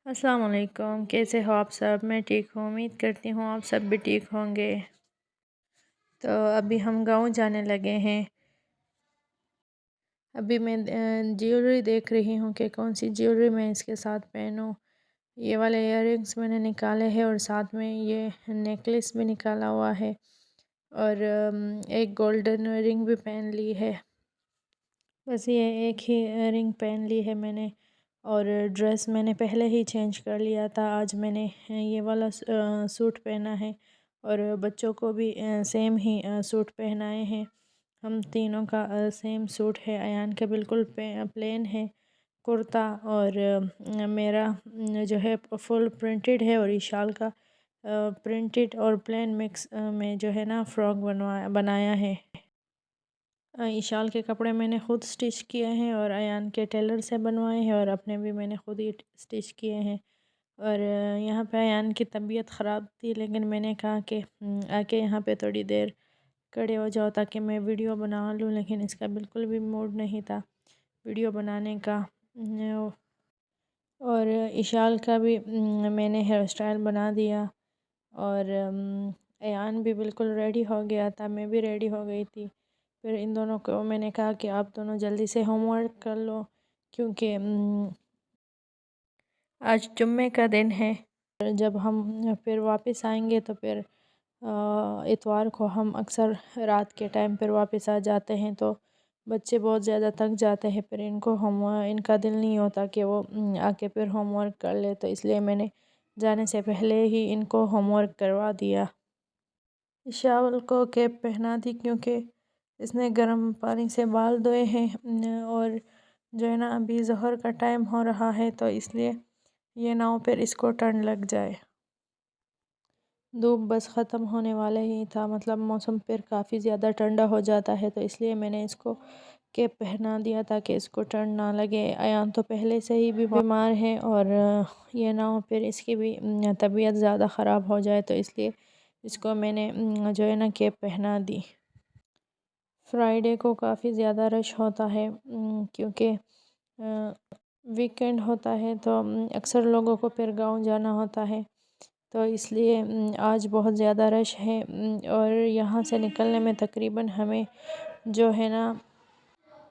السلام علیکم، کیسے ہو آپ سب؟ میں ٹھیک ہوں، امید کرتی ہوں آپ سب بھی ٹھیک ہوں گے۔ تو ابھی ہم گاؤں جانے لگے ہیں۔ ابھی میں جیولری دیکھ رہی ہوں کہ کون سی جیولری میں اس کے ساتھ پہنوں۔ یہ والے ایئر رنگس میں نے نکالے ہیں اور ساتھ میں یہ نیکلس بھی نکالا ہوا ہے اور ایک گولڈن رنگ بھی پہن لی ہے۔ بس یہ ایک ہی رنگ پہن لی ہے میں نے، اور ڈریس میں نے پہلے ہی چینج کر لیا تھا۔ آج میں نے یہ والا سوٹ پہنا ہے اور بچوں کو بھی سیم ہی سوٹ پہنائے ہیں۔ ہم تینوں کا سیم سوٹ ہے۔ ایان کا بالکل پلین ہے کرتا، اور میرا جو ہے فل پرنٹڈ ہے، اور ایشال کا پرنٹڈ اور پلین مکس میں جو ہے نا فراک بنایا ہے۔ ایشال کے کپڑے میں نے خود سٹچ کیے ہیں اور ایان کے ٹیلر سے بنوائے ہیں، اور اپنے بھی میں نے خود ہی سٹچ کیے ہیں۔ اور یہاں پہ ایان کی طبیعت خراب تھی، لیکن میں نے کہا کہ آ کے یہاں پہ تھوڑی دیر کھڑے ہو جاؤ تاکہ میں ویڈیو بنا لوں، لیکن اس کا بالکل بھی موڈ نہیں تھا ویڈیو بنانے کا۔ اور ایشال کا بھی میں نے ہیئر اسٹائل بنا دیا، اور ایان بھی بالکل ریڈی ہو گیا تھا، میں بھی ریڈی ہو گئی تھی۔ پھر ان دونوں کو میں نے کہا کہ آپ دونوں جلدی سے ہوم ورک کر لو، کیونکہ آج جمعے کا دن ہے۔ جب ہم پھر واپس آئیں گے تو پھر اتوار کو ہم اکثر رات کے ٹائم پھر واپس آ جاتے ہیں، تو بچے بہت زیادہ تھک جاتے ہیں، پھر ان کا دل نہیں ہوتا کہ وہ آ کے پھر ہوم ورک کر لے، تو اس لیے میں نے جانے سے پہلے ہی ان کو ہوم ورک کروا دیا۔ ایشال کو کیپ پہنا دی کیونکہ اس نے گرم پانی سے بال دھوئے ہیں، اور جو ہے نا ابھی ظہر کا ٹائم ہو رہا ہے، تو اس لیے یہ نہ ہو پھر اس کو ٹھنڈ لگ جائے۔ دھوپ بس ختم ہونے والے ہی تھا، مطلب موسم پھر کافی زیادہ ٹھنڈا ہو جاتا ہے، تو اس لیے میں نے اس کو کیپ پہنا دیا تاکہ اس کو ٹھنڈ نہ لگے۔ ایان تو پہلے سے ہی بیمار ہے، اور یہ نہ ہو پھر اس کی بھی طبیعت زیادہ خراب ہو جائے، تو اس لیے اس کو میں نے جو ہے نا کیپ پہنا دی۔ فرائیڈے کو کافی زیادہ رش ہوتا ہے، کیونکہ ویکینڈ ہوتا ہے، تو اکثر لوگوں کو پھر گاؤں جانا ہوتا ہے، تو اس لیے آج بہت زیادہ رش ہے۔ اور یہاں سے نکلنے میں تقریباً ہمیں جو ہے نا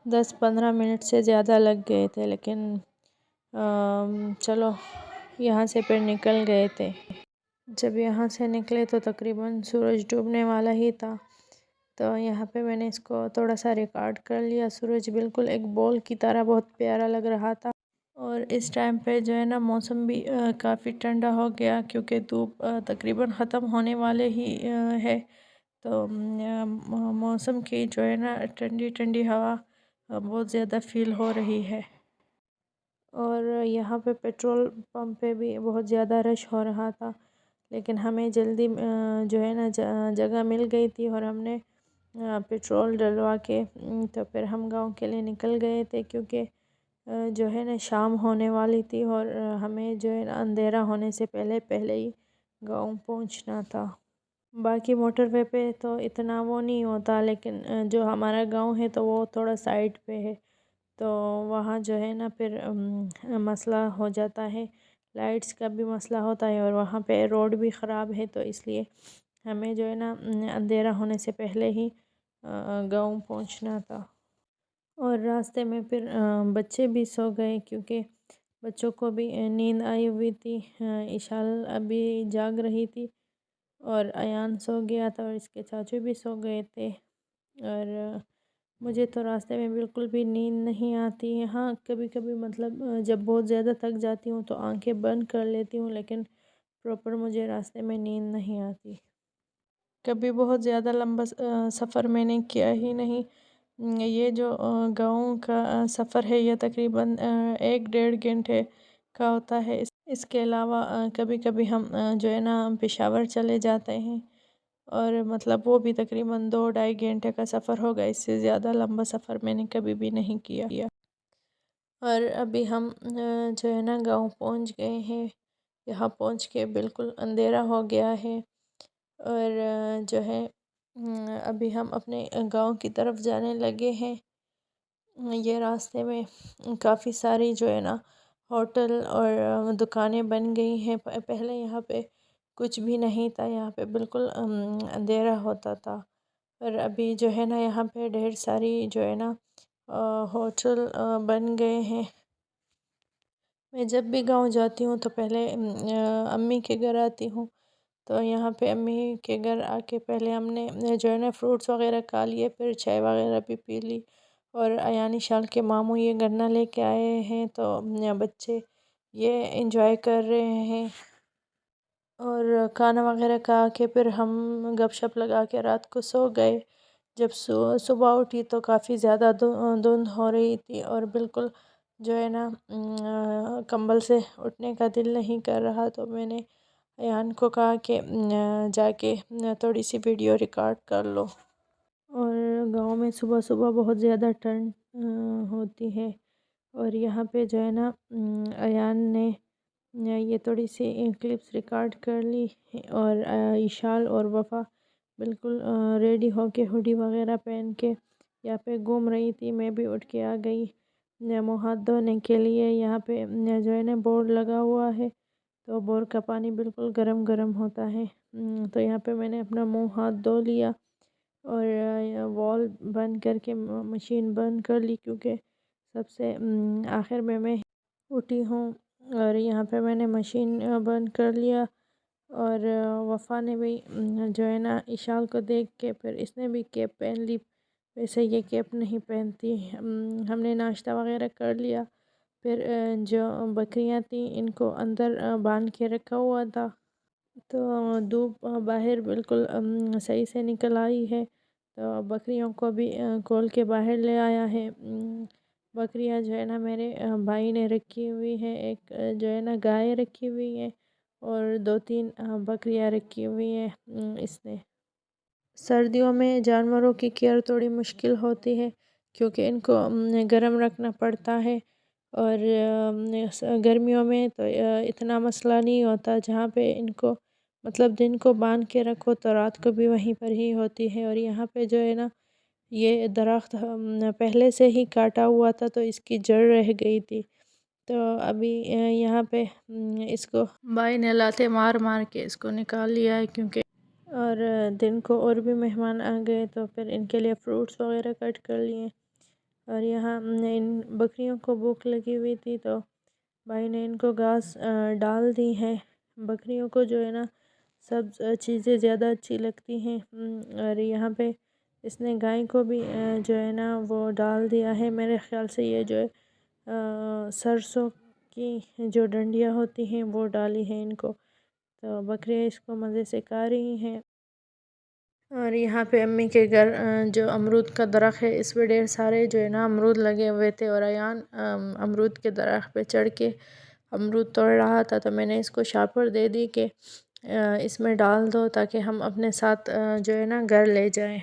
10-15 منٹ سے زیادہ لگ گئے تھے، لیکن چلو یہاں سے پھر نکل گئے تھے۔ جب یہاں سے نکلے تو تقریباً سورج ڈوبنے والا ہی تھا، تو یہاں پہ میں نے اس کو تھوڑا سا ریکارڈ کر لیا۔ سورج بالکل ایک بال کی طرح بہت پیارا لگ رہا تھا، اور اس ٹائم پہ جو ہے نا موسم بھی کافی ٹھنڈا ہو گیا، کیونکہ دھوپ تقریباً ختم ہونے والے ہی ہے، تو موسم کی جو ہے نا ٹھنڈی ٹھنڈی ہوا بہت زیادہ فیل ہو رہی ہے۔ اور یہاں پہ پیٹرول پمپ پہ بھی بہت زیادہ رش ہو رہا تھا، لیکن ہمیں جلدی جو ہے نا جگہ مل گئی تھی، اور ہم نے پیٹرول ڈلوا کے تو پھر ہم گاؤں کے لیے نکل گئے تھے، کیونکہ جو ہے نا شام ہونے والی تھی، اور ہمیں جو ہے نا اندھیرا ہونے سے پہلے ہی گاؤں پہنچنا تھا۔ باقی موٹر وے پہ تو اتنا وہ نہیں ہوتا، لیکن جو ہمارا گاؤں ہے تو وہ تھوڑا سائڈ پہ ہے، تو وہاں جو ہے نا پھر مسئلہ ہو جاتا ہے، لائٹس کا بھی مسئلہ ہوتا ہے، اور وہاں پہ روڈ بھی خراب ہے، تو اس لیے ہمیں جو ہے نا اندھیرا ہونے سے پہلے ہی گاؤں پہنچنا تھا۔ اور راستے میں پھر بچے بھی سو گئے، کیونکہ بچوں کو بھی نیند آئی ہوئی تھی۔ ایشال ابھی جاگ رہی تھی، اور ایان سو گیا تھا، اور اس کے چاچو بھی سو گئے تھے، اور مجھے تو راستے میں بالکل بھی نیند نہیں آتی۔ ہاں کبھی کبھی مطلب جب بہت زیادہ تھک جاتی ہوں تو آنکھیں بند کر لیتی ہوں، لیکن پراپر مجھے راستے میں نیند نہیں آتی۔ کبھی بہت زیادہ لمبا سفر میں نے کیا ہی نہیں۔ یہ جو گاؤں کا سفر ہے یہ تقریباً 1-1.5 گھنٹے کا ہوتا ہے۔ اس کے علاوہ کبھی کبھی ہم جو ہے نا پشاور چلے جاتے ہیں، اور مطلب وہ بھی تقریباً 2 ڈھائی گھنٹے کا سفر ہوگا، اس سے زیادہ لمبا سفر میں نے کبھی بھی نہیں کیا۔ اور ابھی ہم جو ہے نا گاؤں پہنچ گئے ہیں، یہاں پہنچ کے بالکل اندھیرا ہو گیا ہے، اور جو ہے ابھی ہم اپنے گاؤں کی طرف جانے لگے ہیں۔ یہ راستے میں کافی ساری جو ہے نا ہوٹل اور دکانیں بن گئی ہیں۔ پہلے یہاں پہ کچھ بھی نہیں تھا، یہاں پہ بالکل اندھیرا ہوتا تھا، اور ابھی جو ہے نا یہاں پہ ڈھیر ساری جو ہے نا ہوٹل بن گئے ہیں۔ میں جب بھی گاؤں جاتی ہوں تو پہلے امی کے گھر آتی ہوں، تو یہاں پہ امی کے گھر آ کے پہلے ہم نے جو ہے نا فروٹس وغیرہ کھا لیے، پھر چائے وغیرہ بھی پی لی، اور ایانی شال کے ماموں یہ گنا لے کے آئے ہیں، تو بچے یہ انجوائے کر رہے ہیں، اور کھانا وغیرہ کھا کے پھر ہم گپ شپ لگا کے رات کو سو گئے۔ جب صبح اٹھی تو کافی زیادہ دھند ہو رہی تھی، اور بالکل جو ہے نا کمبل سے اٹھنے کا دل نہیں کر رہا، تو میں نے ایان کو کہا کہ جا کے تھوڑی سی ویڈیو ریکارڈ کر لو۔ اور گاؤں میں صبح صبح بہت زیادہ ٹھنڈ ہوتی ہے، اور یہاں پہ جو ہے نا ایان نے یہ تھوڑی سی کلپس ریکارڈ کر لی، اور ایشال اور وفا بالکل ریڈی ہو کے ہوڈی وغیرہ پہن کے یہاں پہ گھوم رہی تھی۔ میں بھی اٹھ کے آ گئی منہ ہاتھ دھونے کے لیے۔ یہاں پہ جو ہے نا بورڈ لگا ہوا ہے، تو بور کا پانی بالکل گرم گرم ہوتا ہے، تو یہاں پہ میں نے اپنا منہ ہاتھ دھو لیا، اور وال بند کر کے مشین بند کر لی، کیونکہ سب سے آخر میں اٹھی ہوں، اور یہاں پہ میں نے مشین بند کر لیا۔ اور وفا نے بھی جو ہے نا اشال کو دیکھ کے پھر اس نے بھی کیپ پہن لی، ویسے یہ کیپ نہیں پہنتی۔ ہم نے ناشتہ وغیرہ کر لیا، پھر جو بکریاں تھیں ان کو اندر باندھ کے رکھا ہوا تھا، تو دھوپ باہر بالکل صحیح سے نکل آئی ہے، تو بکریوں کو بھی کھول کے باہر لے آیا ہے۔ بکریاں جو ہے نا میرے بھائی نے رکھی ہوئی ہے، ایک جو ہے نا گائے رکھی ہوئی ہے، اور 2 3 بکریاں رکھی ہوئی ہیں اس نے۔ سردیوں میں جانوروں کی کیئر تھوڑی مشکل ہوتی ہے، کیونکہ ان کو گرم رکھنا پڑتا ہے، اور گرمیوں میں تو اتنا مسئلہ نہیں ہوتا، جہاں پہ ان کو مطلب دن کو باندھ کے رکھو تو رات کو بھی وہیں پر ہی ہوتی ہے۔ اور یہاں پہ جو ہے نا یہ درخت پہلے سے ہی کاٹا ہوا تھا، تو اس کی جڑ رہ گئی تھی، تو ابھی یہاں پہ اس کو بھائی نے لاتے مار مار کے اس کو نکال لیا ہے، کیونکہ اور دن کو اور بھی مہمان آ گئے، تو پھر ان کے لیے فروٹس وغیرہ کٹ کر لیے۔ اور یہاں ان بکریوں کو بھوک لگی ہوئی تھی، تو بھائی نے ان کو گھاس ڈال دی ہے۔ بکریوں کو جو ہے نا سب چیزیں زیادہ اچھی لگتی ہیں، اور یہاں پہ اس نے گائے کو بھی جو ہے نا وہ ڈال دیا ہے، میرے خیال سے یہ جو ہے سرسوں کی جو ڈنڈیاں ہوتی ہیں وہ ڈالی ہیں ان کو، تو بکریاں اس کو مزے سے کھا رہی ہیں۔ اور یہاں پہ امی کے گھر جو امرود کا درخت ہے، اس پہ ڈھیر سارے جو ہے نا امرود لگے ہوئے تھے، اور ایان امرود کے درخت پہ چڑھ کے امرود توڑ رہا تھا، تو میں نے اس کو شاپر دے دی کہ اس میں ڈال دو تاکہ ہم اپنے ساتھ جو ہے نا گھر لے جائیں۔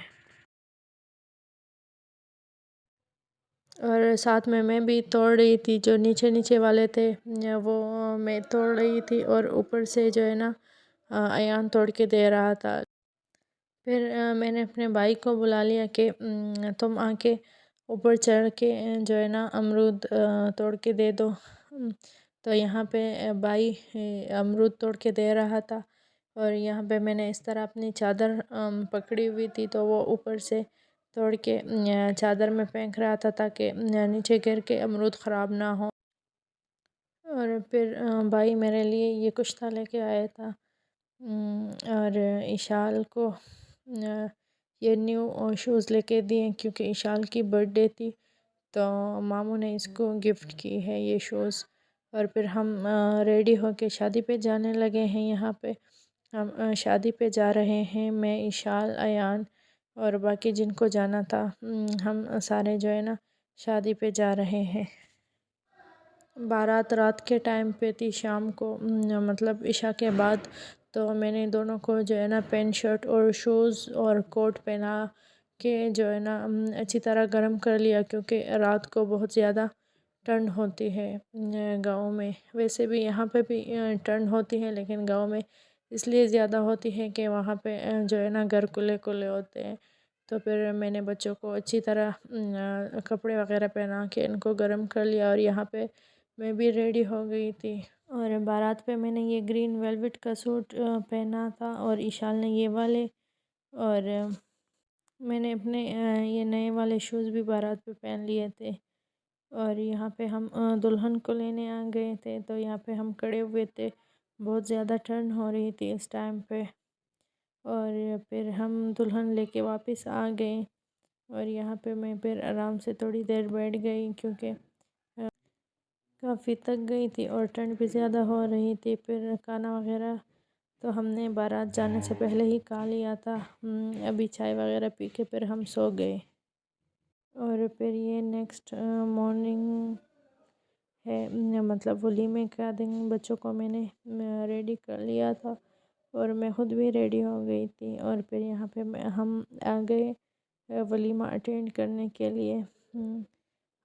اور ساتھ میں بھی توڑ رہی تھی، جو نیچے نیچے والے تھے وہ میں توڑ رہی تھی، اور اوپر سے جو ہے نا ایان توڑ کے دے رہا تھا۔ پھر میں نے اپنے بھائی کو بلا لیا کہ تم آ کے اوپر چڑھ کے جو ہے نا امرود توڑ کے دے دو، تو یہاں پہ بھائی امرود توڑ کے دے رہا تھا، اور یہاں پہ میں نے اس طرح اپنی چادر پکڑی ہوئی تھی، تو وہ اوپر سے توڑ کے چادر میں پھینک رہا تھا تاکہ نیچے گر کے امرود خراب نہ ہو۔ اور پھر بھائی میرے لیے یہ کشتا لے کے آیا تھا، اور اشال کو یہ نیو شوز لے کے دیے، کیونکہ اشال کی برتھ ڈے تھی، تو ماموں نے اس کو گفٹ کی ہے یہ شوز۔ اور پھر ہم ریڈی ہو کے شادی پہ جانے لگے ہیں۔ یہاں پہ ہم شادی پہ جا رہے ہیں، میں اشال ایان اور باقی جن کو جانا تھا، ہم سارے جو ہے نا شادی پہ جا رہے ہیں۔ بارات رات کے ٹائم پہ تھی، شام کو، مطلب عشاء کے بعد. تو میں نے دونوں کو جو ہے نا پینٹ شرٹ اور شوز اور کوٹ پہنا کے جو ہے نا اچھی طرح گرم کر لیا، کیونکہ رات کو بہت زیادہ ٹھنڈ ہوتی ہے گاؤں میں. ویسے بھی یہاں پہ بھی ٹھنڈ ہوتی ہے، لیکن گاؤں میں اس لیے زیادہ ہوتی ہے کہ وہاں پہ جو ہے نا گھر کھلے کھلے ہوتے ہیں. تو پھر میں نے بچوں کو اچھی طرح کپڑے وغیرہ پہنا کے ان کو گرم کر لیا، اور یہاں پہ میں بھی ریڈی ہو گئی تھی. اور بارات پہ میں نے یہ گرین ویلویٹ کا سوٹ پہنا تھا، اور ایشال نے یہ والے، اور میں نے اپنے یہ نئے والے شوز بھی بارات پہ پہن لیے تھے. اور یہاں پہ ہم دلہن کو لینے آ گئے تھے، تو یہاں پہ ہم کھڑے ہوئے تھے. بہت زیادہ ٹھنڈ ہو رہی تھی اس ٹائم پہ. اور پھر ہم دلہن لے کے واپس آ گئے، اور یہاں پہ میں پھر آرام سے تھوڑی دیر بیٹھ گئی، کیونکہ کافی تک گئی تھی اور ٹھنڈ بھی زیادہ ہو رہی تھی. پھر کھانا وغیرہ تو ہم نے بارات جانے سے پہلے ہی کھا لیا تھا. ابھی چائے وغیرہ پی کے پھر ہم سو گئے. اور پھر یہ نیکسٹ مارننگ ہے، مطلب ولیمے کا دن. بچوں کو میں نے ریڈی کر لیا تھا، اور میں خود بھی ریڈی ہو گئی تھی. اور پھر یہاں پہ ہم آ گئے ولیمہ اٹینڈ کرنے کے لیے.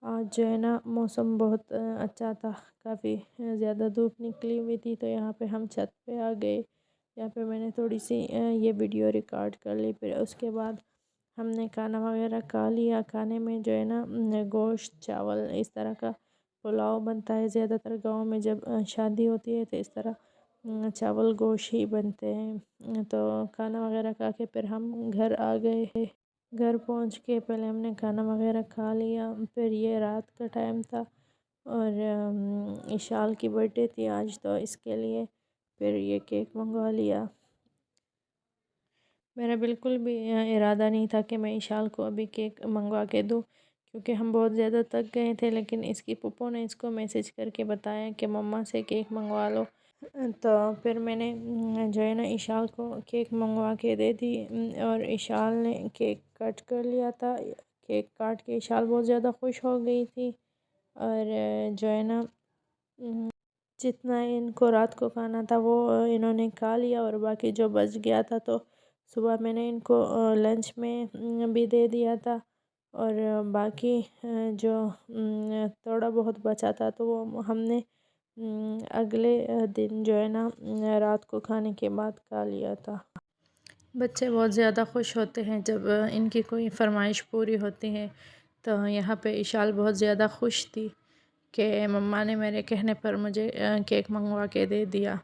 آج جو ہے نا موسم بہت اچھا تھا، کافی زیادہ دھوپ نکلی ہوئی تھی. تو یہاں پہ ہم چھت پہ آ گئے. یہاں پہ میں نے تھوڑی سی یہ ویڈیو ریکارڈ کر لی. پھر اس کے بعد ہم نے کھانا وغیرہ کھا لیا. کھانے میں جو ہے نا گوشت، چاول، اس طرح کا پلاؤ بنتا ہے. زیادہ تر گاؤں میں جب شادی ہوتی ہے تو اس طرح چاول گوشت ہی بنتے ہیں. تو کھانا وغیرہ کھا کے پھر ہم گھر آ گئے. گھر پہنچ کے پہلے ہم نے کھانا وغیرہ کھا لیا. پھر یہ رات کا ٹائم تھا، اور ایشال کی برتھ ڈے تھی آج، تو اس کے لیے پھر یہ کیک منگوا لیا. میرا بالکل بھی ارادہ نہیں تھا کہ میں ایشال کو ابھی کیک منگوا کے دوں، کیونکہ ہم بہت زیادہ تک گئے تھے. لیکن اس کی پھپھو نے اس کو میسیج کر کے بتایا کہ مما سے کیک منگوا لو. تو پھر میں نے جو ہے نا ایشال کو کیک منگوا کے دے دی، اور ایشال نے کیک کٹ کر لیا تھا. کیک کاٹ کے ایشال بہت زیادہ خوش ہو گئی تھی. اور جو ہے نا جتنا ان کو رات کو کھانا تھا وہ انہوں نے کھا لیا، اور باقی جو بچ گیا تھا تو صبح میں نے ان کو لنچ میں بھی دے دیا تھا. اور باقی جو تھوڑا بہت بچا تھا تو وہ ہم نے اگلے دن جو ہے نا رات کو کھانے کے بعد کھا لیا تھا. بچے بہت زیادہ خوش ہوتے ہیں جب ان کی کوئی فرمائش پوری ہوتی ہے. تو یہاں پہ ایشال بہت زیادہ خوش تھی کہ مما نے میرے کہنے پر مجھے کیک منگوا کے دے دیا.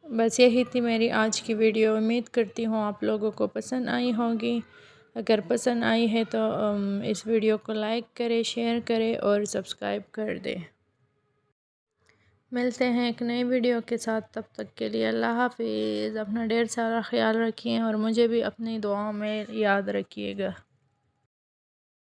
بس یہی تھی میری آج کی ویڈیو. امید کرتی ہوں آپ لوگوں کو پسند آئی ہوگی. اگر پسند آئی ہے تو اس ویڈیو کو لائک کرے، شیئر کرے اور سبسکرائب کر دے. ملتے ہیں ایک نئے ویڈیو کے ساتھ. تب تک کے لیے اللہ حافظ. اپنا ڈھیر سارا خیال رکھیں، اور مجھے بھی اپنی دعاؤں میں یاد رکھیے گا.